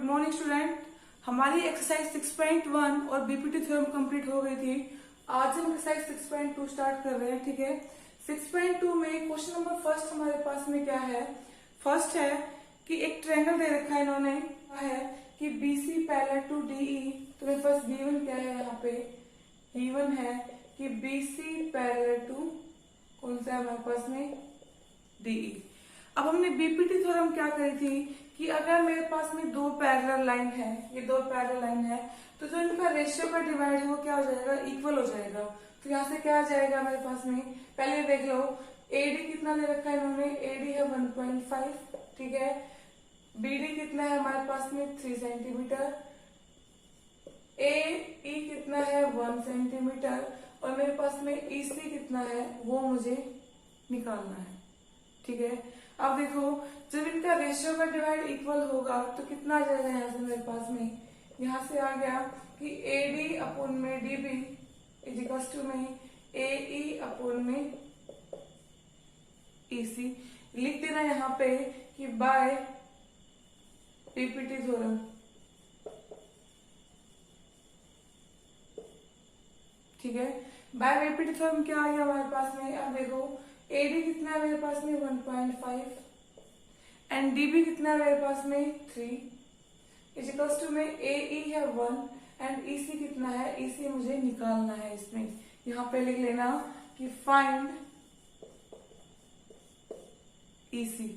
Good morning student. हमारी exercise 6.1 और BPT theorem complete हो गई थी। आज हम एक्सरसाइज 6.2 स्टार्ट कर रहे हैं। ठीक है, 6.2 में क्वेश्चन नंबर फर्स्ट हमारे पास में क्या है। फर्स्ट है कि एक ट्रायंगल दे रखा है इन्होंने, है कि बीसी पैरेलल टू डीई। तो मेरे पास गिवन क्या है, यहाँ पे गिवन है कि बीसी पैरेलल टू कौन सा है हमारे पास में, डीई। अब हमने बीपीटी थ्योरम क्या करी थी कि अगर मेरे पास में दो पैरेलल लाइन है, ये दो पैरेलल लाइन है, तो जो इनका रेशियो का डिवाइड है वो क्या हो जाएगा, इक्वल हो जाएगा। तो यहाँ से क्या आ जाएगा मेरे पास में, पहले देख लो एडी कितना दे रखा है इन्होंने, एडी है 1.5। ठीक है, बीडी कितना है हमारे पास में 3 सेंटीमीटर, ए कितना है 1 सेंटीमीटर, और मेरे पास में ईसी कितना है वो मुझे निकालना है। ठीक है, अब देखो जब इनका रेशियो का डिवाइड इक्वल होगा तो कितना आ जाएगा यहाँ से मेरे पास में, यहाँ से आ गया कि एडी अपॉन में डीबी इज इक्वल्स टू में एई अपॉन में ईसी। लिख देना यहाँ पे कि बाय बीपीटी थ्योरम। ठीक है, बाय बीपीटी थ्योरम क्या आ गया हमारे पास में। अब देखो एडी कितना है मेरे पास में 1.5 एंड डीबी कितना है मेरे पास में 3 इज इक्वल्स टू में एई है 1 एंड ईसी कितना है, ईसी मुझे निकालना है। इसमें यहाँ पे लिख लेना कि फाइंड ईसी।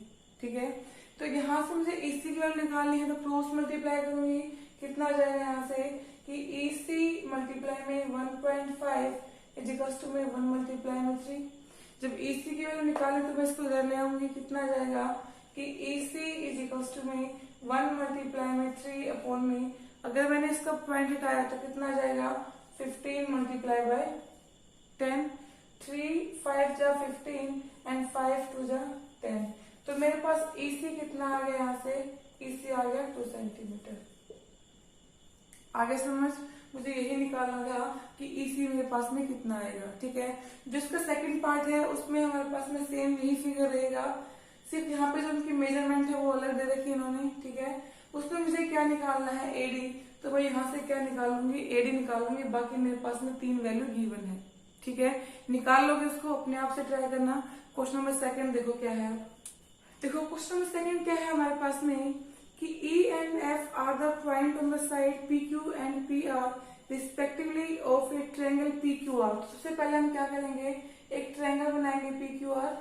ठीक है, तो यहाँ से मुझे ईसी की वैल्यू निकालनी है, तो क्रॉस मल्टीप्लाई करूंगी, कितना आ जाएगा यहाँ से कि ईसी मल्टीप्लाई में 1.5 इज इक्वल्स टू में 1 मल्टीप्लाई में 3। जब ईसी की वैल्यू निकालें तो मैं इसको इधर ले आऊंगी, कितना आ जाएगा कि ईसी इज इक्वल्स टू में 1 मल्टीप्लाई में 3 अपॉन में, अगर मैंने इसका पॉइंट हटाया तो कितना आ जाएगा 15 मल्टीप्लाई बाय 10। 3 5 जा 15 एंड 5 2 जा 10। तो मेरे पास ईसी कितना आ गया, यहाँ से ईसी आ गया 2 सेंटीमीटर। आगे समझ, मुझे यही निकालना था कि ईसी मेरे पास में कितना आएगा। ठीक है, जो इसका सेकंड पार्ट है उसमें हमारे पास में सेम यही फिगर रहेगा, सिर्फ यहाँ पे जो उनकी मेजरमेंट है वो अलग दे रखी है इन्होंने। ठीक है, उसमें मुझे क्या निकालना है एडी, तो मैं यहाँ से क्या निकालूंगी, एडी निकालूंगी। बाकी मेरे पास में 3 वैल्यू गिवन है। ठीक है, निकाल लोगे उसको, अपने आप से ट्राई करना। क्वेश्चन नंबर सेकंड देखो क्या है। देखो क्वेश्चन नंबर सेकंड क्या है हमारे पास में कि E and F are the point on the side PQ and PR respectively of a triangle PQR। तो सबसे पहले हम क्या करेंगे, एक ट्रायंगल बनाएंगे PQR।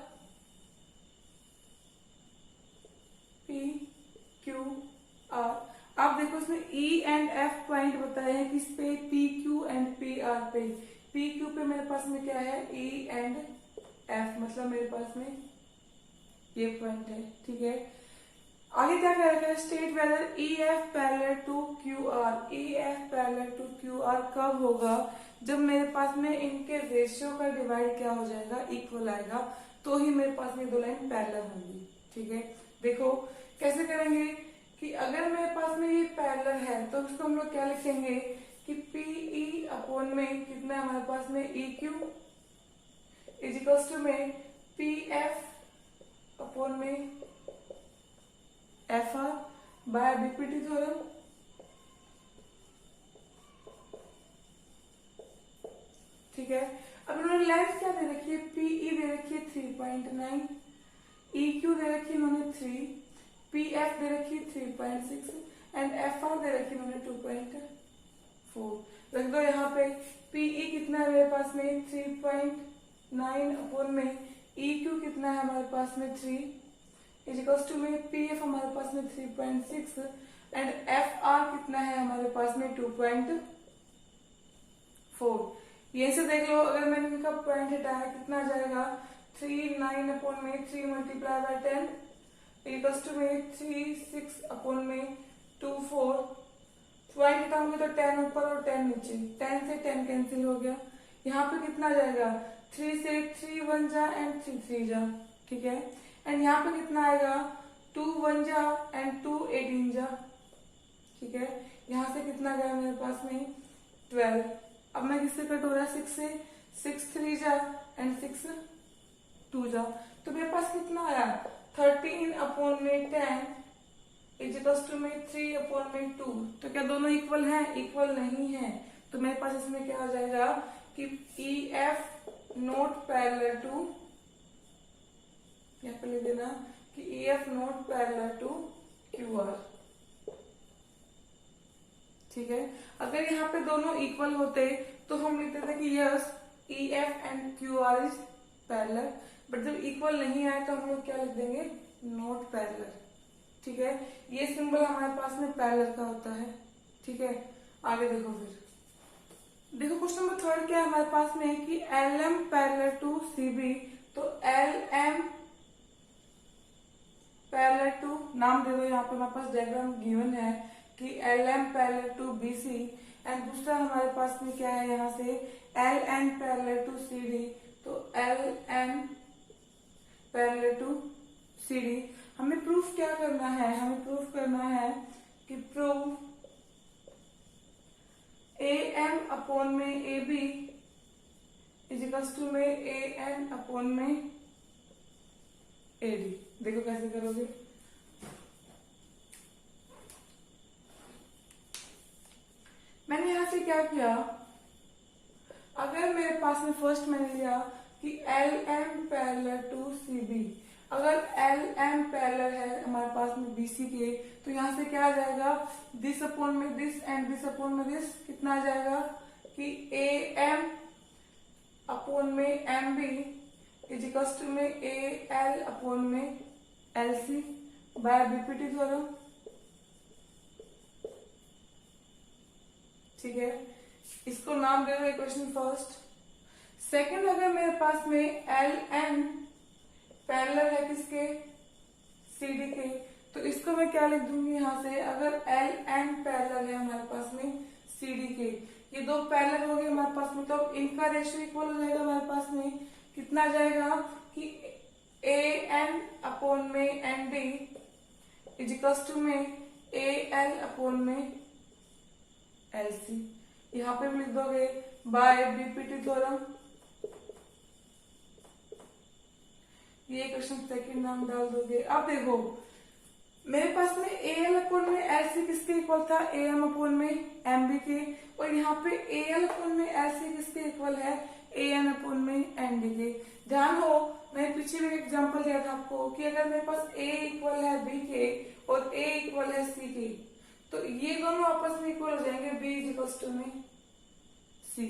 अब देखो इसमें E and F पॉइंट बताए हैं किस पे, PQ and PR पे। PQ पे मेरे पास में क्या है E and F, मतलब मेरे पास में ये पॉइंट है। ठीक है, आगे क्या कह रखा है, state whether EF parallel to QR। EF parallel to QR कब होगा, जब मेरे पास में इनके रेशियो का डिवाइड क्या हो जाएगा, इक्वल आएगा, तो ही मेरे पास में दो लाइन पैरेलल होंगी। ठीक है, देखो कैसे करेंगे कि अगर मेरे पास में ये पैरेलल है तो उसको हम लोग क्या लिखेंगे कि PE अपॉन में कितना है हमारे पास में EQ इज इक्वल्स टू में PF अपॉन में FR बाय बीपीटी थ्योरम। ठीक है, अब इन्होंने लेंथ क्या दे रखी है, PE दे रखी है 3.9, EQ दे रखी है इन्होंने 3, PF दे रखी है 3.6 एंड FR दे रखी है इन्होंने 2.4। रख दो यहाँ पे, PE कितना है मेरे पास में 3.9 अपॉन में EQ कितना है हमारे पास में 3 इज इक्वल्स टू में PF हमारे पास में 3.6 एंड FR कितना है हमारे पास में 2.4। ये से देख लो, अगर मैंने इनका पॉइंट हटाया कितना आ जाएगा 3 9 अपॉन में 3 मल्टीप्लाई बाय 10 इक्वल्स टू में 3 6 अपॉन में 2 4। पॉइंट हटाऊंगी तो 10 ऊपर और 10 नीचे, 10 से 10 कैंसिल हो गया। यहाँ पे कितना आ जाएगा 3 से 3 1 जा एंड 3 3 जा। ठीक है, एंड यहाँ पे कितना आएगा 2 1 जा एंड 2 18 जा। ठीक है, यहाँ से कितना गया मेरे पास में 12। अब मैं किससे कट हो रहा है 6 से, 6 3 जा एंड 6 2 जा, तो मेरे पास कितना आया 13 अपॉन में 10 इजिकल्स टू में 3/2। तो क्या दोनों इक्वल हैं? इक्वल नहीं है। तो मेरे पास इसमें क्या आ जाएगा कि EF नॉट पैरेलल टू, यहाँ पे लिख देना कि EF not parallel to QR। ठीक है, अगर यहाँ पे दोनों इक्वल होते तो हम लिखते थे कि yes EF and QR is parallel, but जब इक्वल नहीं आए तो हम लोग क्या लिख देंगे? Not parallel. ठीक है, ये सिंबल हमारे पास में पैरेलल का होता है। ठीक है, आगे देखो। फिर देखो क्वेश्चन नंबर 3 क्या है हमारे पास में कि LM पैरेलल टू CB। तो LM पैरेलल टू, नाम दे दो, यहाँ पे हमारे पास डायग्राम गिवन है कि LM parallel to BC, and दूसरा हमारे पास में क्या है यहाँ से LN पैरेलल टू CD। तो LN पैरेलल टू CD। हमें प्रूफ क्या करना है? हमें प्रूफ करना है कि प्रूफ AM अपॉन में AB इजिकल्स टू में AN अपॉन में AD। देखो कैसे करोगे। मैंने यहां से क्या किया, अगर मेरे पास में फर्स्ट मैंने लिया कि LM पैरेलल टू CB, अगर LM पैरेलल है हमारे पास में BC के, तो यहाँ से क्या आ जाएगा? दिस अपॉन में दिस एंड दिस अपॉन में दिस। कितना आ जाएगा कि AM अपॉन में MB इजिकल्स टू में AL अपॉन में LC बाय बीपीटी थ्योरम। ठीक है, इसको नाम दे दो इक्वेशन फर्स्ट। सेकंड, अगर मेरे पास में LN पैरेलल है किसके? CD के, तो इसको मैं क्या लिख दूंगी यहाँ से? अगर LN पैरेलल है हमारे पास में CD के, ये दो पैरेलल हो गए हमारे पास में, तो इनका रेशियो इक्वल हो जाएगा हमारे पास में। कितना जाएगा कि AN अपॉन में ND इजिकल्स टू में AL अपॉन में LC। यहाँ पे भी लिख दोगे बाय बीपीटी थ्योरम। ये क्वेश्चन सेकंड नाम डाल दोगे। अब देखो मेरे पास में AL अपॉन में LC किसके इक्वल था? AM अपॉन में MB के, और यहाँ पे AL अपॉन में LC किसके इक्वल है? AN अपॉन में ND के। ध्यान हो, मैंने पीछे भी एग्जांपल दिया था आपको कि अगर मेरे पास A इक्वल है B के और A इक्वल है C के, तो ये दोनों आपस में इक्वल हो जाएंगे। B इक्वल्स टू में C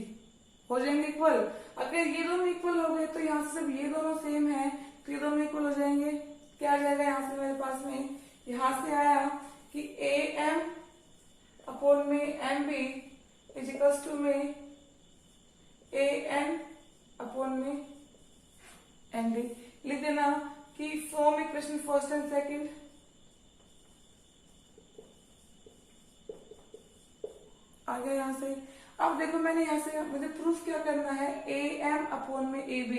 हो जाएंगे इक्वल। अगर ये दोनों इक्वल हो गए तो यहाँ से जब ये दोनों सेम है तो ये दोनों इक्वल हो जाएंगे। क्या आ जाएगा यहाँ से मेरे पास में? यहाँ से आया कि AM अपॉन में MB इजिकल्स टू में AN अपॉन में ND। लिख देना कि from equation first and second. आ गया यहाँ से। अब देखो मैंने यहाँ से मुझे प्रूफ क्या करना है? AM अपॉन में AB।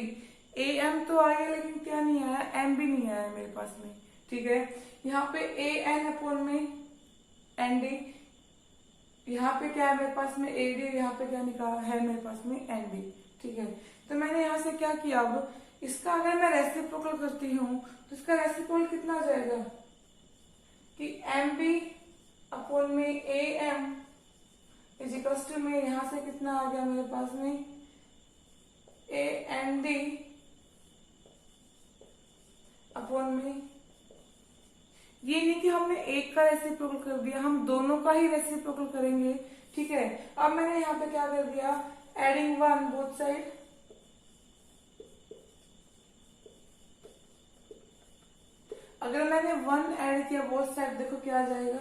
AM तो आ गया लेकिन क्या नहीं आया? MB नहीं आया मेरे पास में। ठीक है, यहाँ पे AN अपॉन में ND, यहाँ पे क्या है मेरे पास में AD, यहाँ पे क्या निकाला है मेरे पास में ND। ठीक है, तो मैंने यहाँ से क्या किया, अब इसका अगर मैं रेसिप्रोकल करती हूँ तो इसका रेसिप्रोकल कितना आ जाएगा कि MB अपॉन में AM इजिकल्स टू में यहाँ से कितना आ गया मेरे पास में AND अपॉन में, ये नहीं कि हमने एक का रेसिप्रोकल कर दिया, हम दोनों का ही रेसिप्रोकल करेंगे। ठीक है, अब मैंने यहाँ पे क्या कर दिया? Adding 1 both side. अगर मैंने 1 ऐड किया बोथ साइड, देखो क्या आ जाएगा?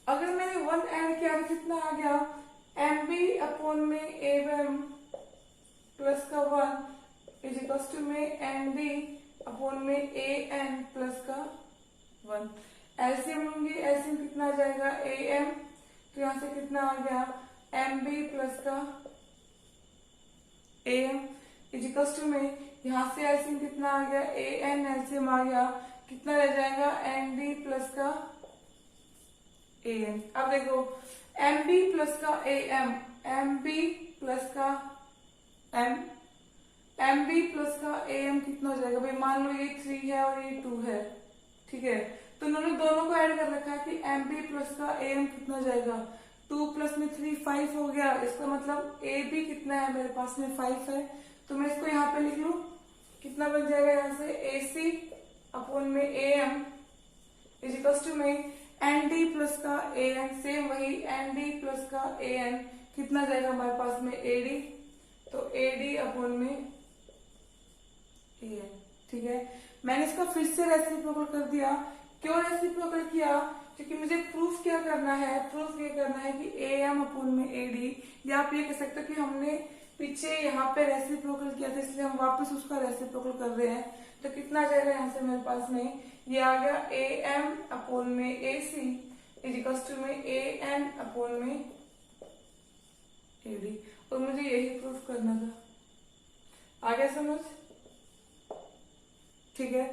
अगर मैंने 1 ऐड किया तो कितना आ गया? MB अपॉन में AM प्लस का 1 इजिकल्स टू में NB अपॉन में AN प्लस का 1। एलसीएम लूंगी, एलसीएम कितना आ जाएगा? AM, तो यहां से कितना आ गया? MB प्लस का AM इजिकल्स टू में यहां से एलसीएम कितना आ गया? AN एलसीएम आ गया, कितना रह जाएगा? NB प्लस का AN। अब देखो एम बी प्लस का A M, M B plus का एम, एम बी प्लस का ए एम कितना हो जाएगा भाई, मान लो ये 3 है और ये 2 है, ठीक है, तो उन्होंने दोनों को ऐड कर रखा है कि एम बी प्लस का ए एम कितना हो जाएगा, 2 प्लस में 3 5 हो गया, इसका मतलब ए बी कितना है मेरे पास में 5 है, तो मैं इसको यहाँ पे लिख लू, कितना बन जाएगा यहाँ से ए सी अपॉन में A M is equal to में एन डी प्लस का ए एन, सेम वही एन डी प्लस का ए एन कितना जाएगा हमारे पास में ए डी, तो ए डी अपॉन में ए एन, ठीक है। मैंने इसका फिर से रेसिप्रोकल कर दिया, क्यों रेसिप्रोकल किया, क्योंकि मुझे प्रूफ क्या करना है, प्रूफ ये करना है कि ए एम अपॉन में ए डी, या आप ये कह सकते हो कि हमने पीछे यहाँ पे रेसिप्रोकल किया था इसलिए हम वापस उसका रेसिप्रोकल कर रहे हैं, तो कितना आ जाएगा यहाँ से मेरे पास में, ये आ गया ए एम अपॉन में ए सी इज इक्वल टू में ए एन अपॉन में ए डी, और मुझे यही प्रूफ करना था। आ गया समझ, ठीक है।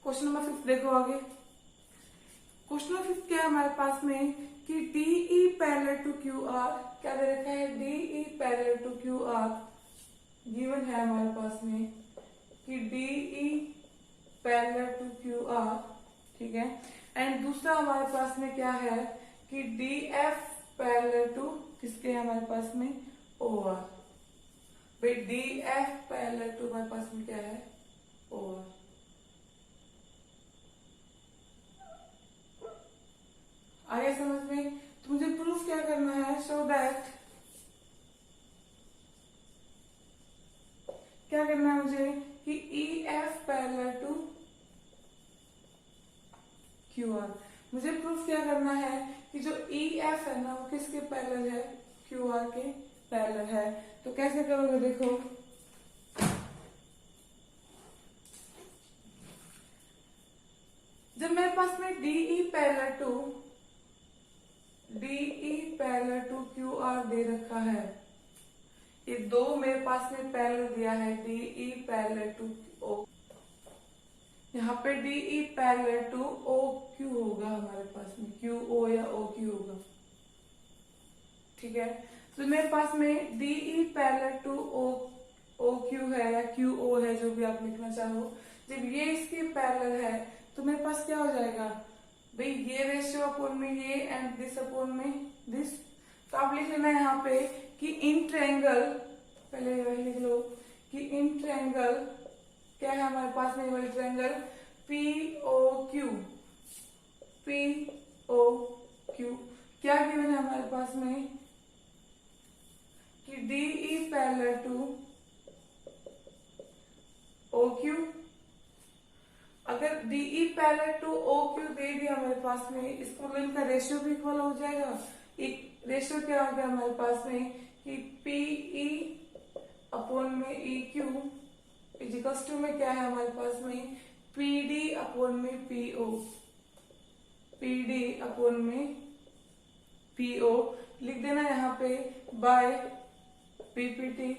क्वेश्चन नंबर 5 देखो आगे। क्वेश्चन नंबर 5 क्या है हमारे पास में कि DE parallel to Q R, क्या दे रखा है, DE parallel to Q R given है हमारे पास में कि DE parallel to Q R, ठीक है। एंड दूसरा हमारे पास में क्या है कि डी एफ पैरेलल टू किसके है हमारे पास में, ओ आर, भाई डी एफ पैरेलल टू हमारे पास में क्या है, ओ आर। आगे समझ में, तो मुझे प्रूफ क्या करना है, सो दैट क्या करना है मुझे कि E F parallel to Q R, मुझे प्रूफ क्या करना है कि जो ई एफ है ना वो किसके पैरेलल है, क्यू आर के पैरेलल है। तो कैसे करोगे देखो, जब मेरे पास में DE parallel to Q R दे रखा है, ये दो मेरे पास में पैरेलल दिया है, डीई पैरेलल टू ओ, यहाँ पे DE parallel to O Q होगा हमारे पास में, क्यू ओ या ओ क्यू होगा, ठीक है। तो मेरे पास में DE parallel to O Q है या क्यू ओ है, जो भी आप लिखना चाहो, जब ये इसके पैरेलल है तो मेरे पास क्या हो जाएगा भाई, ये रेशियो अपॉन में ये एंड दिस अपॉन में दिस, तो आप लिख लेना यहाँ पे कि इन ट्रायंगल, पहले वही लिख लो कि इन ट्रायंगल क्या है हमारे पास में, वही triangle P O Q, P O Q क्या गिवन है हमारे पास में कि DE parallel to O Q, अगर DE parallel to O Q दे दिया हमारे पास में, इसको मतलब इनका रेशियो भी इक्वल हो जाएगा। एक रेशियो क्या हो गया हमारे पास में कि पीई अपॉन में E Q is equal to में क्या है हमारे पास में, पीडी अपॉन में पीओ, पीडी अपॉन में पीओ लिख देना यहाँ पे बाय पीपीटी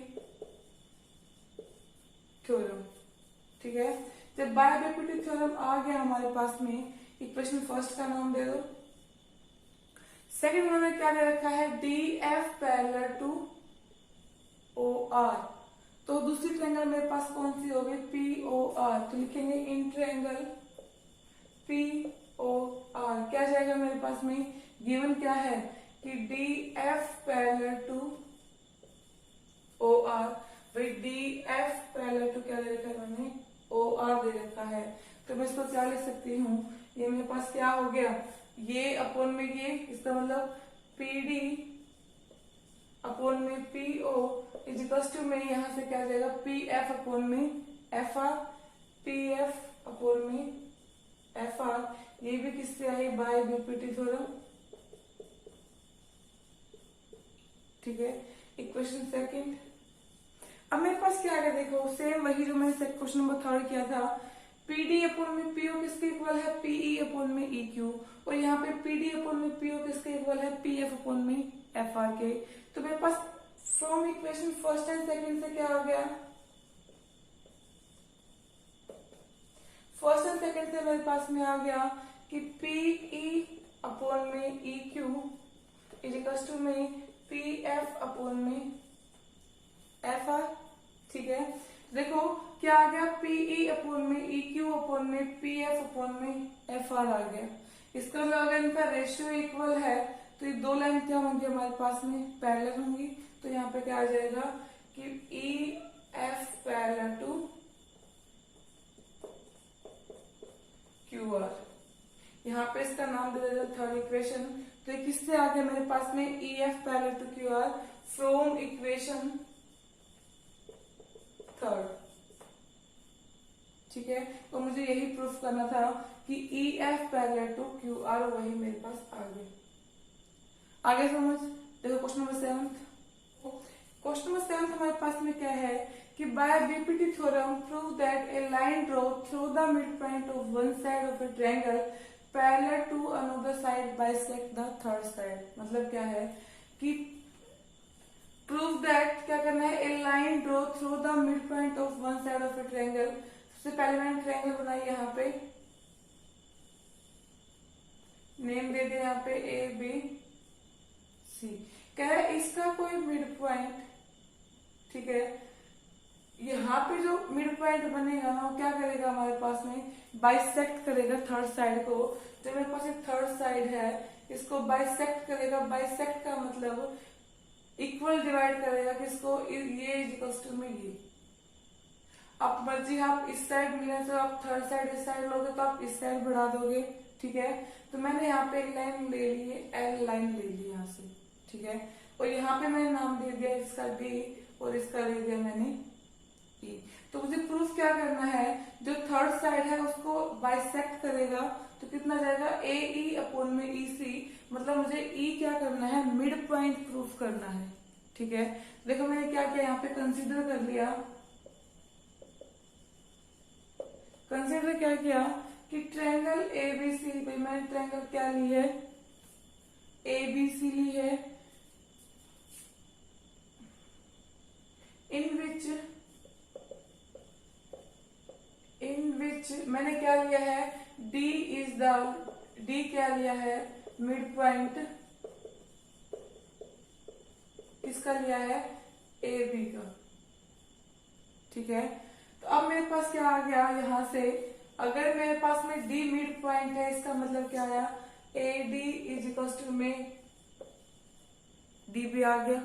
थ्योरम, ठीक है। जब बाय पीपीटी थ्योरम आ गया हमारे पास में, इक्वेशन फर्स्ट का नाम दे दो, सेकंड में क्या दे रखा है, D F parallel to O R, तो दूसरी ट्रायंगल मेरे पास कौन सी होगी, पी ओ आर, तो लिखेंगे in triangle P O R, क्या जाएगा मेरे पास में, गिवन क्या है कि D F parallel to O R, भाई डी एफ पैरेलल टू क्या दे रखा है मैंने, ओ आर दे रखा है, तो मैं इसको क्या लिख सकती हूँ, ये मेरे पास क्या हो गया, ये अपॉन में ये, इसका मतलब पी डी अपॉन में P O is equal to में यहाँ से क्या आ जाएगा, पी एफ अपॉन में F R, P F upon में एफ आर, ये भी किससे आई, बाय बीपीटी थ्योरम, ठीक है। इक्वेशन सेकंड, अब मेरे पास क्या आ गया देखो, सेम वही जो मैंने क्वेश्चन नंबर 3 किया था, पीडी अपॉन में पीओ किसके इक्वल है, पीई अपॉन में ई क्यू, और यहाँ पे पीडी अपॉन में पीओ किसके इक्वल है, पीएफ अपॉन में एफ आर के। तो मेरे पास from equation first and second से क्या आ गया, फर्स्ट एंड सेकंड से मेरे पास में आ गया कि पीई अपॉन में E Q is equals to में पी एफ अपॉन में एफ आर। ठीक है, देखो क्या आ गया, पीई अपॉन में ई क्यू अपॉन में पी एफ अपॉन में एफ आर आ गया। इसका मतलब अगर इनका रेशियो इक्वल है तो ये दो लाइन क्या होंगी हमारे पास में, पैरेलल होंगी। तो यहाँ पे क्या आ जाएगा कि E F parallel to Q R. यहाँ पे इसका नाम दे देगा थर्ड इक्वेशन। तो ये किससे आ गया मेरे पास में, E F parallel to Q R from equation third. ठीक है, तो मुझे यही प्रूफ करना था कि E F parallel to Q R, वही मेरे पास आ गया। आगे समझ, देखो क्वेश्चन नंबर 7। क्वेश्चन नंबर 7 हमारे पास में क्या है कि by BPT theorem prove that a line draw through the mid point of one side of a triangle parallel to another side bisect the third side. मतलब क्या है कि प्रूव दैट क्या करना है, a line draw through the mid point of one side of a triangle. सबसे पहले मैंने ट्रायंगल बनाई, यहाँ पे नेम दे दे, यहाँ पे ए बी सी। कह रहा है इसका कोई मिड पॉइंट, ठीक है, यहाँ पे जो मिड पॉइंट बनेगा ना वो क्या करेगा हमारे पास में, बाइसेक्ट करेगा थर्ड साइड को। तो मेरे पास एक थर्ड साइड है, इसको बाइसेक्ट करेगा। बाइसेक्ट का मतलब इक्वल डिवाइड करेगा किसको, ये इज इक्वल्स टू में ये। आप मर्जी आप इस साइड मिले तो आप थर्ड साइड इस साइड लोगे तो आप इस साइड बढ़ा दोगे। ठीक है, तो मैंने यहाँ पे एक लाइन ले ली है, एल लाइन ले ली यहाँ से। ठीक है, और यहाँ पे मैंने नाम दे दिया इसका डी और इसका दे दिया मैंने ई। तो मुझे प्रूफ क्या करना है, जो थर्ड साइड है उसको बाइसेक्ट करेगा तो कितना जाएगा, ए ई अपॉन में ई सी। मतलब मुझे ई क्या करना है, मिड पॉइंट प्रूफ करना है। ठीक है, देखो मैंने क्या किया, यहाँ पे कंसीडर कर लिया। कंसीडर क्या किया कि ट्रायंगल एबीसी, भाई मैंने ट्रायंगल क्या ली है, एबीसी ली है, इन विच मैंने क्या लिया है, डी इज द, डी क्या लिया है, मिड पॉइंट किसका लिया है, ए बी का। ठीक है, तो अब मेरे पास क्या आ गया, यहां से अगर मेरे पास में डी मिड पॉइंट है, इसका मतलब क्या आया, A D is equal to में डी बी आ गया।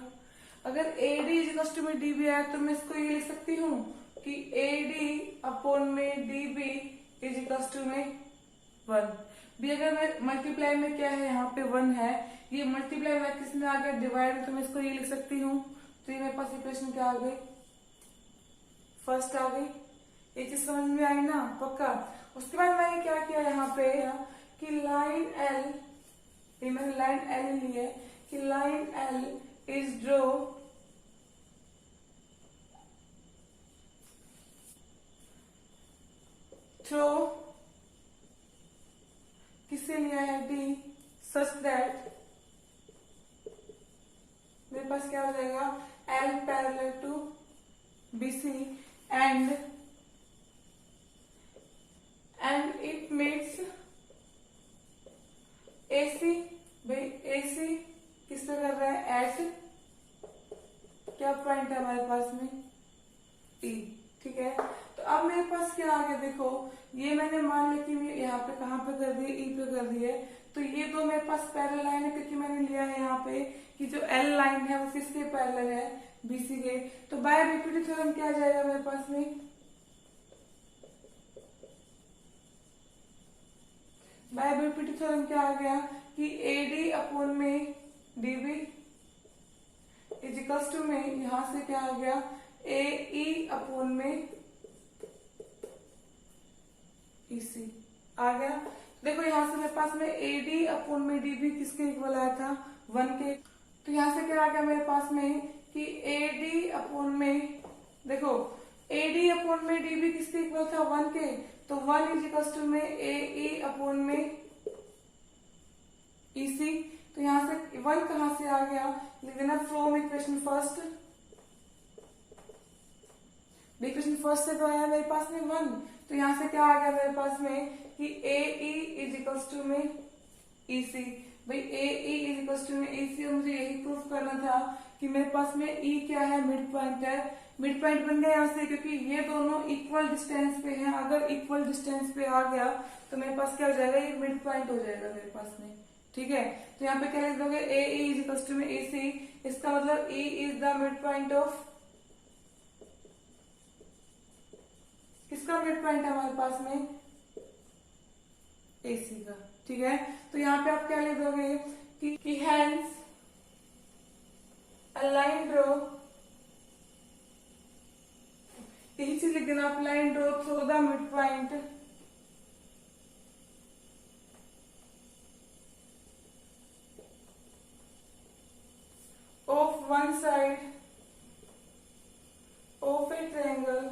अगर A D is equal to में डी बी आया तो मैं इसको ये लिख सकती हूँ कि ए डी अपॉन में D B is equal to में 1। भी अगर मैं मल्टीप्लाई में क्या है, यहाँ पे 1 है, ये मल्टीप्लाई में किस में आ गया, डिवाइड, तो मैं इसको ये लिख सकती हूँ। तो ये मेरे पास इक्वेशन क्या आ गई, फर्स्ट आ गई। ये चीज समझ में आई ना, पक्का। उसके बाद मैंने क्या किया यहाँ पे कि लाइन एल, ये मैंने लाइन एल ली है कि line L is draw through, किससे लिया है, डी, सच दैट मेरे पास क्या हो जाएगा, L parallel to BC and it meets AC। भाई AC किस पे कर रहा है, एट क्या पॉइंट है हमारे पास में, E। ठीक है, तो अब मेरे पास क्या आ गया, देखो ये मैंने मान लिया कि यहाँ पे कहाँ पे कर दिए, E पे कर दिए। तो ये दो मेरे पास पैरेलल लाइन है, क्योंकि मैंने लिया है यहाँ पे कि जो L लाइन है वो किसके पैरेलल है, BC के। तो बाय बीपीटी थ्योरम क्या आ जाएगा मेरे पास में, बाय बीपीटी थ्योरम क्या आ गया कि AD अपॉन में DB इज इक्वल्स टू में, यहां से क्या आ गया, AE अपॉन में EC आ गया। देखो यहां से मेरे पास में AD अपॉन में DB किसके इक्वल आया था, 1 के। तो यहां से क्या आ गया मेरे पास में कि AD अपॉन में, देखो AD अपॉन में DB किसके इक्वल था, 1 के। तो 1 इज इक्वल टू में AE अपॉन में EC। तो यहां से 1 कहां से आ गया, लिख देना from equation first. Equation first से तो आया मेरे पास में 1, तो यहां से क्या आ गया मेरे पास में कि AE इज इक्वल टू में EC। भाई ए ई इज इक्वल टू में ए सी, मुझे यही प्रूफ करना था कि मेरे पास में ई क्या है, मिड पॉइंट है। मिड पॉइंट बन गया यहाँ से, क्योंकि ये दोनों इक्वल डिस्टेंस पे हैं। अगर इक्वल डिस्टेंस पे आ गया तो मेरे पास क्या हो जाएगा, ये मिड पॉइंट हो जाएगा मेरे पास में। ठीक है, तो यहाँ पे क्या लिख दोगे, ए ई इज इक्वल टू में ए सी, इसका मतलब E is the mid point of, किसका मिड पॉइंट है हमारे पास में, ए सी का। ठीक है, तो यहाँ पे आप क्या लिख दोगे कि हैंस अ लाइन ड्रॉ, यही चीज लिख देना आप, line draw through the mid point of one side of a triangle,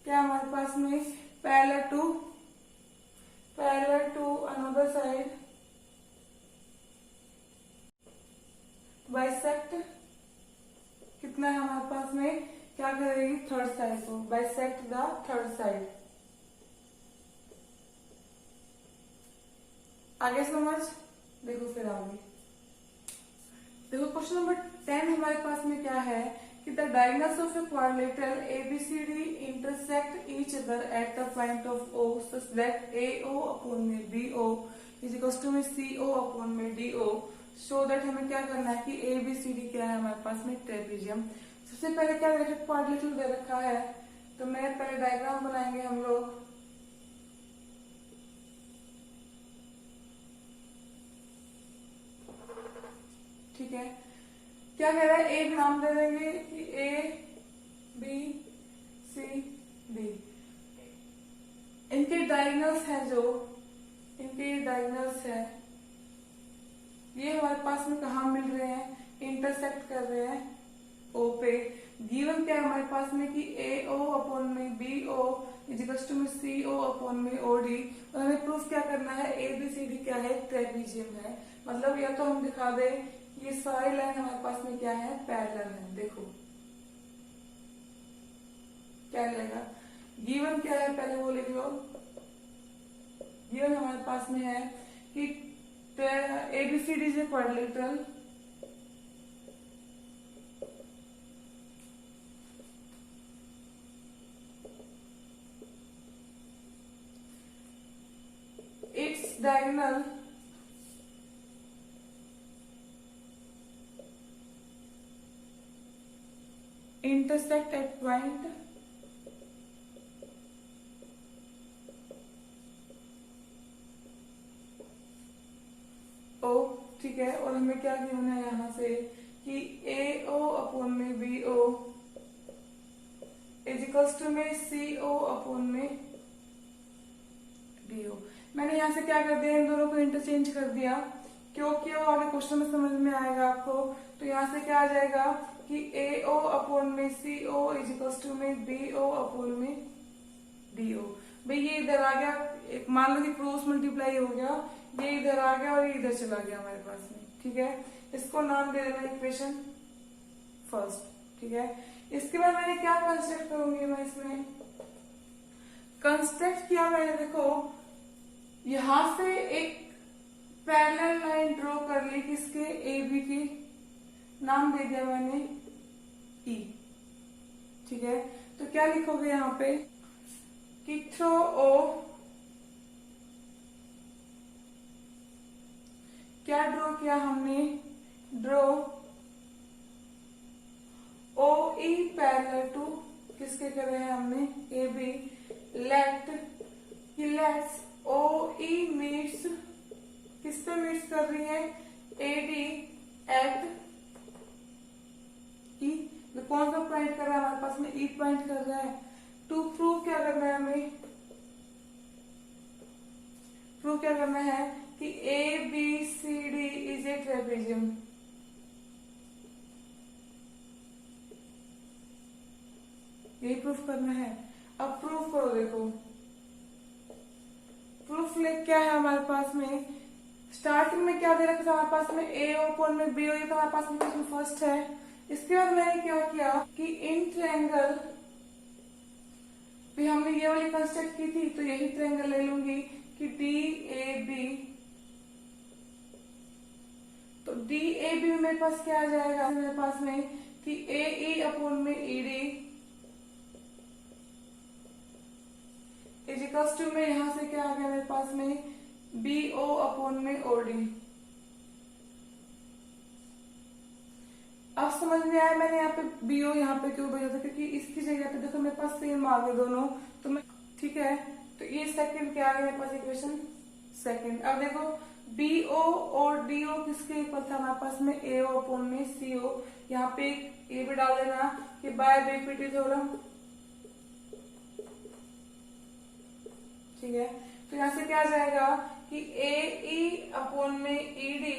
क्या हमारे पास में, parallel to another side, bisect, कितना है हमारे पास में, क्या करेगी, थर्ड साइड को, बाइसेक्ट द थर्ड साइड। आगे समझ, देखो फिर आगे देखो क्वेश्चन नंबर 10 हमारे पास में क्या है कि the diagonals of a quadrilateral ABCD intersect each other at the point of O such that AO upon में BO इज इक्वल टू में CO अपॉन में DO। शो दैट हमें क्या करना है कि ABCD क्या है हमारे पास में, ट्रेपेजियम। सबसे पहले क्या दे रखा, क्वाड्रिलेटरल दे रखा है, तो मैं पहले डायग्राम बनाएंगे हम लोग। ठीक है, क्या कह रहा है, एक नाम दे देंगे कि ABCD, इनके डायगोनल्स है, जो इनके डायगोनल्स है ये हमारे पास में कहा मिल रहे हैं, इंटरसेक्ट कर रहे हैं O पे। गिवन क्या है हमारे पास में कि AO अपॉन में BO इज इक्वल टू में CO अपॉन में OD, और हमें प्रूफ क्या करना है, ABCD क्या है, ट्रेपेजियम है। मतलब या तो हम दिखा दे ये सारी लाइन हमारे पास में क्या है, पैरेलल है। देखो क्या लगेगा, गिवन क्या है पहले वो लिख लो। गिवन हमारे पास में है कि ABCD is a quadrilateral its diagonal intersect at point O। ठीक है, और हमें क्या गिवन है यहाँ से कि AO अपॉन में BO इज इक्वल्स टू में CO अपॉन में DO। मैंने यहाँ से क्या कर दिया, इन दोनों को इंटरचेंज कर दिया, क्योंकि वो आगे क्वेश्चन में समझ में आएगा आपको। तो यहाँ से क्या आ जाएगा कि AO अपॉन में CO इज इक्वल्स टू में BO अपॉन में DO। भाई ये इधर आ गया, एक मान लो कि क्रॉस मल्टीप्लाई हो गया, ये इधर आ गया और ये इधर चला गया हमारे पास में। ठीक है, इसको नाम दे देना इक्वेशन फर्स्ट। ठीक है, इसके बाद मैंने क्या कंस्ट्रक्ट करूंगी, मैं इसमें कंस्ट्रक्ट किया मैंने, देखो यहां से एक पैरेलल लाइन ड्रॉ कर ली, किसके, AB की, नाम दे दिया मैंने E। ठीक है, तो क्या लिखोगे यहाँ पे कि थ्रो O, क्या ड्रॉ किया हमने, ड्रॉ OE पैरेलल टू, किसके कर रहे हैं हमने, AB। लेट्स OE मीट्स, किस पे मीट्स कर रही है, AD एट E। कौन सा पॉइंट कर रहा है हमारे पास में, E पॉइंट कर रहा है। टू प्रूव क्या करना है हमें, प्रूव क्या करना है कि ABCD इज ए ट्रेपेजियम। यही प्रूफ करना है। अब प्रूफ करो, देखो प्रूफ लिख क्या है हमारे पास में, स्टार्टिंग में क्या दे रखा था हमारे पास में, A अपॉन में BO, ये तो हमारे पास में फर्स्ट है। इसके बाद मैंने क्या किया कि इन ट्रायंगल भी हमने ये वाली कंस्ट्रक्ट की थी, तो यही ट्रायंगल ले लूंगी कि DAB तो डी ए बी में मेरे पास क्या आ जाएगा मेरे पास में कि ए ई अपॉन में ई डी इजिकल्स टू में यहां से क्या आ गया मेरे पास में बी ओ अपॉन में ओ डी। अब समझ में आया मैंने यहाँ पे बी ओ यहाँ पे क्यों भेजा था, क्योंकि इसकी जगह पे देखो मेरे पास सेम आ गए दोनों, तो मैं ठीक है। तो ये सेकंड क्या आ गया मेरे पास इक्वेशन सेकंड। अब देखो बी ओ और डी ओ किसके इक्वल था हमारे पास में ए ओ अपॉन में सी ओ। यहाँ पे ये भी डाल देना कि बाय बीपीटी थ्योरम, ठीक है। तो यहाँ से क्या आ जाएगा कि ए ई अपॉन में ई डी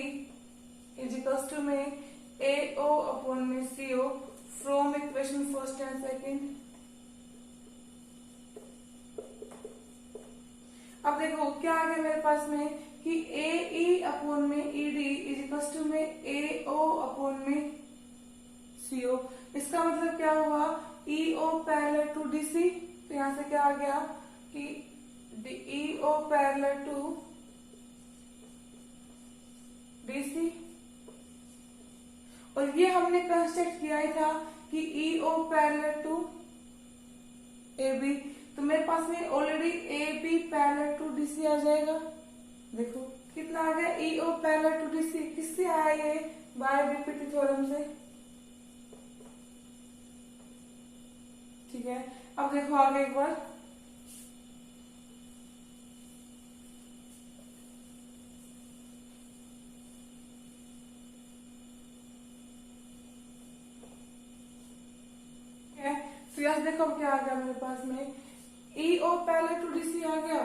इजिकल्स टू में ए ओ अपॉन में C O from equation first and second. अब देखो क्या आ गया मेरे पास में कि ए ई अपॉन में ई डी इजिकल्स टू में ए ओ अपॉन में सी ओ। इसका मतलब क्या हुआ E O parallel to D C. तो यहां से क्या आ गया कि E O parallel to D C, और ये हमने कंस्ट्रक्ट किया ही था कि E O parallel to A B. तो मेरे पास में already A B parallel to D C आ जाएगा। देखो कितना आ गया E O parallel to D C. किससे आया ये बाय बीपीटी थ्योरम से, ठीक है। अब देखो आगे एक बार तो यहाँ देखो क्या आ गया मेरे पास में E O parallel to DC आ गया।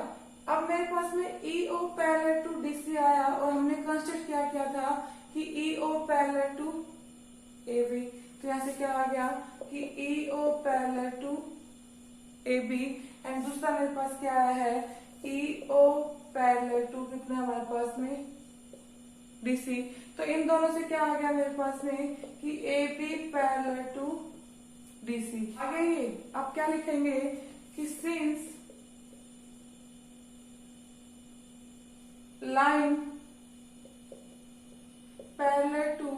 अब मेरे पास में E O parallel to DC आया और हमने कंस्ट्रक्ट क्या किया था कि E O parallel to A B. तो यहाँ से क्या आ गया कि E O parallel to A B and दूसरा मेरे पास क्या आया है ई ओ पैरेलल टू कितना हमारे पास में डीसी। तो इन दोनों से क्या आ गया मेरे पास में कि A B parallel to DC आगे। ये अब क्या लिखेंगे कि since line parallel to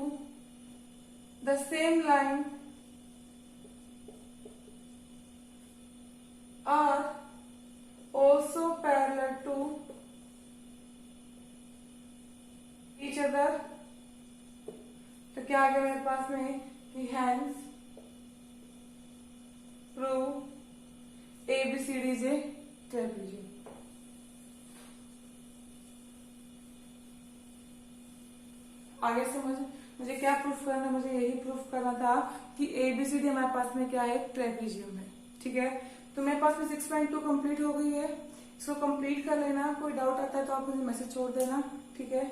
the same line are also parallel to each other। तो क्या आ गया मेरे पास में कि hence prove ABCD is a trapezium। आगे समझ मुझे क्या प्रूफ करना, मुझे यही प्रूफ करना था कि ABCD हमारे पास में क्या है ट्रेपेजियम है, ठीक है। तो मेरे पास में 6.2 कंप्लीट हो गई है। इसको कंप्लीट कर लेना। कोई डाउट आता है तो आप मुझे मैसेज छोड़ देना, ठीक है।